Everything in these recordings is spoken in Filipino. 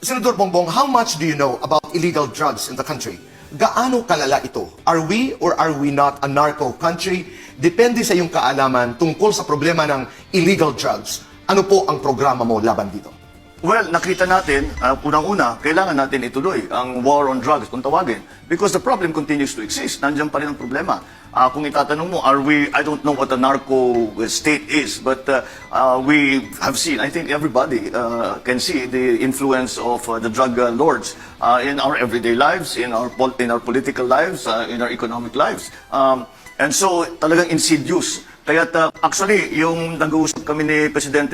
Senador Bongbong, how much do you know about illegal drugs in the country? Gaano kalala ito? Are we or are we not a narco country? Depende sa iyong kaalaman tungkol sa problema ng illegal drugs. Ano po ang programa mo laban dito? Well, nakita natin, unang-una, kailangan natin ituloy ang war on drugs, kung tawagin. Because the problem continues to exist. Nandiyan pa rin ang problema. Kung itatanong mo, I don't know what a narco state is, but we have seen, I think everybody can see the influence of the drug lords in our everyday lives, in our political lives, in our economic lives. And so, talagang insidious. Kaya actually, yung nag-uusap kami ni President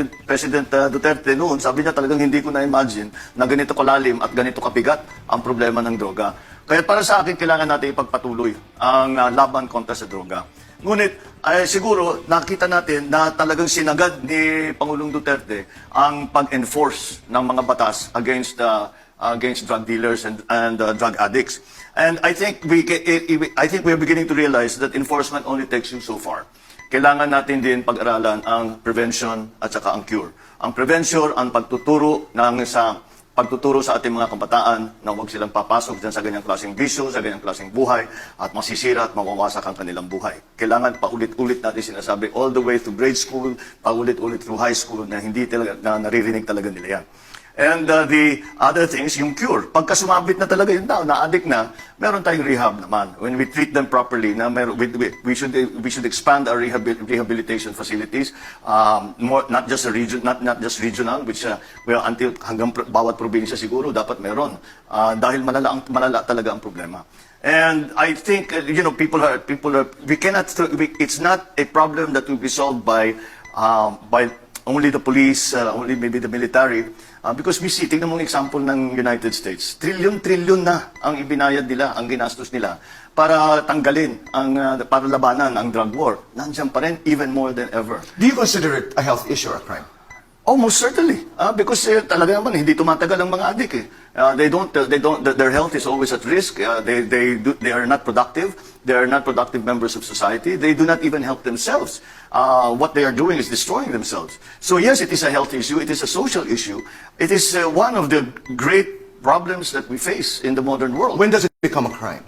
Duterte noon, sabi niya talagang hindi ko na-imagine na ganito kalalim at ganito kabigat ang problema ng droga. Kaya para sa akin, kailangan natin ipagpatuloy ang laban kontra sa droga. Ngunit, siguro, nakita natin na talagang sinagad ni Pangulong Duterte ang pag-enforce ng mga batas against drug dealers and drug addicts. And I think we're beginning to realize that enforcement only takes you so far. Kailangan natin din pag-aralan ang prevention at saka ang cure. Ang prevention, ang pagtuturo sa ating mga kabataan na huwag silang papasok dyan sa ganyang klaseng bisyo, sa ganyang klaseng buhay, at masisira at mawawasak ang kanilang buhay. Kailangan paulit-ulit natin sinasabi all the way to grade school, paulit-ulit through high school na hindi talaga, na naririnig talaga nila yan. And the other thing is yung cure. Pagka sumabit na talaga yung tao, na-addict na, meron tayong rehab naman. When we treat them properly, we should expand our rehabilitation facilities, not just regional, which hanggang bawat probinsya siguro dapat meron. Dahil malala talaga ang problema. And I think it's not a problem that will be solved by only the police, only maybe the military. Because we see, tingnan mong example ng United States. Trilyon na ang ibinayad nila, ang ginastos nila para tanggalin, para labanan ang drug war. Nandiyan pa rin, even more than ever. Do you consider it a health issue or a crime? Almost certainly, because talaga naman hindi tumatagal ang mga adik eh. Their health is always at risk. They are not productive. They are not productive members of society. They do not even help themselves. What they are doing is destroying themselves. So yes, it is a health issue. It is a social issue. It is one of the great problems that we face in the modern world. When does it become a crime?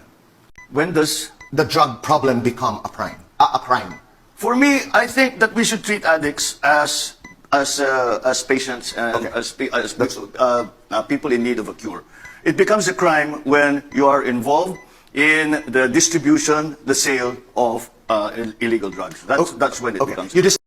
When does The drug problem become a crime? A crime. For me, I think that we should treat addicts as patients and Okay. as people in need of a cure. It becomes a crime when you are involved in the distribution, the sale of illegal drugs. That's when it becomes. You